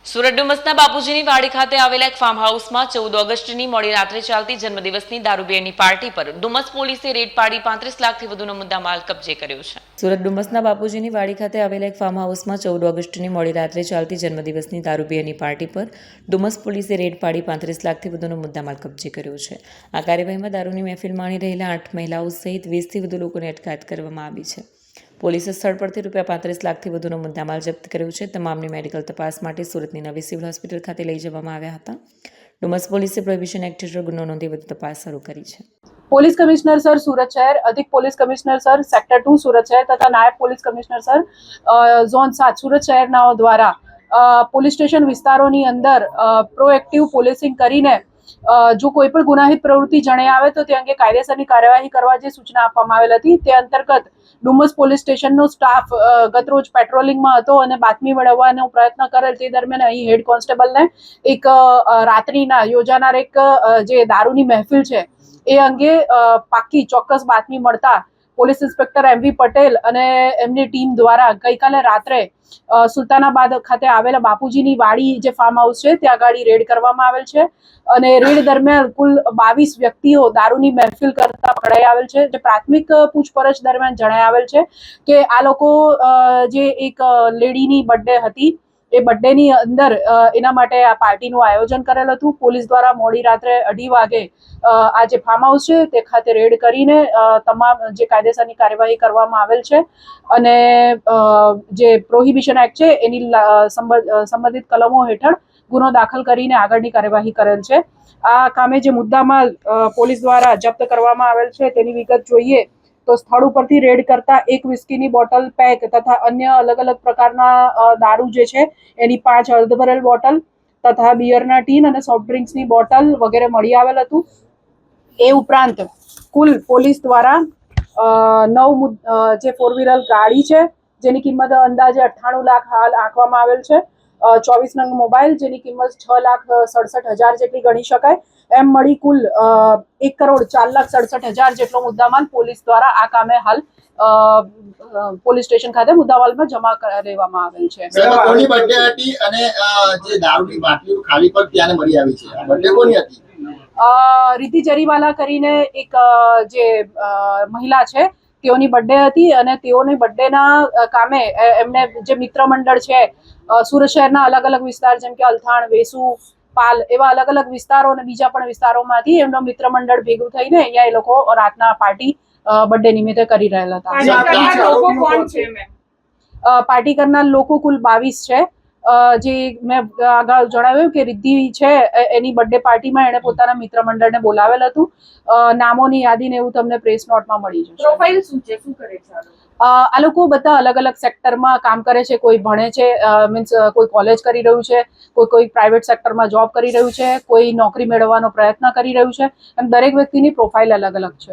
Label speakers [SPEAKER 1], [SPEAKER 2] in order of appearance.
[SPEAKER 1] સુરત ડુમસના બાપુજીની વાડી ખાતે આવેલા એક ફાર્મ હાઉસમાં 14 ઓગસ્ટની મોડી રાત્રે ચાલતી જન્મદિવસની દારૂબિયરની પાર્ટી પર ડુમસ પોલીસે રેડ પાડી 35 લાખથી વધુનો મુદ્દામાલ કબજે કર્યો છે। સુરત ડુમસના બાપુજીની વાડી ખાતે આવેલા એક ફાર્મ હાઉસમાં 14 ઓગસ્ટની મોડી રાત્રે ચાલતી જન્મદિવસની દારૂબિયરની પાર્ટી પર ડુમસ પોલીસે રેડ પાડી 35 લાખથી વધુનો મુદ્દામાલ કબજે કર્યો છે। આ કાર્યવાહીમાં દારૂની મહેફિલ માણી રહેલા 8 મહિલાઓ સહિત 20થી વધુ લોકોની અટકાયત કરવામાં આવી છે। પોલીસે સ્થળ પરથી ₹35 લાખથી વધુનો મુદ્દામાલ જપ્ત કર્યો છે। તમામની મેડિકલ તપાસ માટે સુરતની નવી સિવિલ હોસ્પિટલ ખાતે લઈ જવામાં આવ્યા હતા। ડુમસ પોલીસે પ્રોહિબિશન એક્ટ હેઠળ ગુનો નોંધી વધુ તપાસ શરૂ કરી છે।
[SPEAKER 2] पुलिस कमिश्नर सर सूरत शहर, अधिक पुलिस कमिश्नर सर सेक्टर 2 सूरत शहर तथा नायब पुलिस कमिश्नर सर ઝોન 7 सूरत शहरनाओ द्वारा પોલીસ સ્ટેશન વિસ્તારોની અંદર પ્રોએક્ટિવ પોલીસિંગ કરીને જો કોઈ પણ ગુનાહિત પ્રવૃત્તિ જણાઈ આવે તો તે અંગે કાયદેસરની કાર્યવાહી કરવા જે સૂચના આપવામાં આવેલ હતી તે અંતર્ગત ડુમસ પોલીસ સ્ટેશનનો સ્ટાફ ગતરોજ પેટ્રોલિંગમાં હતો અને બાતમી મેળવવાનો પ્રયત્ન કરેલ તે દરમિયાન અહીં હેડ કોન્સ્ટેબલને એક રાત્રિના યોજાનાર એક જે દારૂની મહેફિલ છે એ અંગે પાકી ચોક્કસ બાતમી મળતા પોલીસ ઇન્સ્પેક્ટર એમવી પટેલ અને એમની ટીમ દ્વારા ગઈકાલે રાત્રે સુલતાનાબાદ ખાતે આવેલા બાપુજીની વાડી જે ફાર્મ હાઉસ છે ત્યાં ગાડી રેડ કરવામાં આવેલ છે અને રેડ દરમિયાન કુલ 22 વ્યક્તિઓ દારૂની મહેફિલ કરતા પકડાઈ આવેલ છે। જે પ્રાથમિક પૂછપરછ દરમિયાન જણાઈ આવેલ છે કે આ લોકો જે એક લેડીની બર્થડે હતી એ બર્થડેની અંદર એના માટે આ પાર્ટીનું આયોજન કરેલ હતું। પોલીસ દ્વારા મોડી રાત્રે 2:30 વાગે આ જે ફાર્મ હાઉસ છે તે ખાતે રેડ કરીને તમામ જે કાયદેસરની કાર્યવાહી કરવામાં આવેલ છે અને જે પ્રોહિબિશન એક્ટ છે એની સંબંધિત કલમો હેઠળ ગુનો દાખલ કરીને આગળની કાર્યવાહી કરેલ છે। આ કામે જે મુદ્દામાલ પોલીસ દ્વારા જપ્ત કરવામાં આવેલ છે તેની વિગત જોઈએ તો સ્થળ ઉપરથી રેડ કરતા એક વિસ્કીની બોટલ પેક તથા અન્ય અલગ અલગ પ્રકારના દારૂ જે છે એની 5 અર્ધભરેલ બોટલ તથા બિયરના ટીન અને સોફ્ટ ડ્રિંક્સની બોટલ વગેરે મળી આવેલ હતું। એ ઉપરાંત કુલ પોલીસ દ્વારા 9 જે 4 વ્હીલર ગાડી છે જેની કિંમત અંદાજે 98 લાખ હાલ આંકવામાં આવેલ છે। 24 નંગ મોબાઈલ જેની કિંમત 6,67,000 જેટલી ગણી શકાય। એમ મળી કુલ 1,04,67,000 જેટલો મુદ્દામાલ પોલીસ દ્વારા આ કામે હાલ પોલીસ સ્ટેશન ખાતે મુદ્દામાલમાં જમા કરાવવામાં આવેલ છે।
[SPEAKER 3] કોની બર્થડે હતી અને જે દારૂની બાટલીઓ ખાલી પર ત્યાં મળી આવી છે આ બર્થડે કોની હતી?
[SPEAKER 2] રીતિ જરીવાલા કરીને એક જે મહિલા છે તેઓની બર્થડે હતી અને તેઓની બર્થડેના કામે એમને જે મિત્ર મંડળ છે સુરત શહેરના અલગ અલગ વિસ્તાર જેમ કે અલથાણ, વેસુ, પાલ એવા અલગ અલગ વિસ્તારો અને બીજા પણ વિસ્તારોમાંથી એમનો મિત્ર મંડળ ભેગું થઈને અહીંયા એ લોકો રાતના પાર્ટી બર્થડે નિમિત્તે કરી રહેલા હતા। પાર્ટી કરનાર લોકો કુલ 22 છે। જે મેં આગળ જણાવ્યું કે રિદ્ધિ છે એની બર્થડે પાર્ટીમાં એણે પોતાના મિત્ર મંડળને બોલાવેલ હતું। નામોની યાદી ને એવું તમને પ્રેસ નોટમાં મળી જશે।
[SPEAKER 4] પ્રોફાઇલ શું છે, શું કરે છે
[SPEAKER 2] આ લોકો બધા અલગ અલગ સેક્ટરમાં કામ કરે છે। કોઈ ભણે છે, મીન્સ કોઈ કોલેજ કરી રહ્યું છે, કોઈ પ્રાઇવેટ સેક્ટરમાં જોબ કરી રહ્યું છે, કોઈ નોકરી મેળવવાનો પ્રયત્ન કરી રહ્યું છે। એમ દરેક વ્યક્તિની પ્રોફાઇલ અલગ અલગ છે।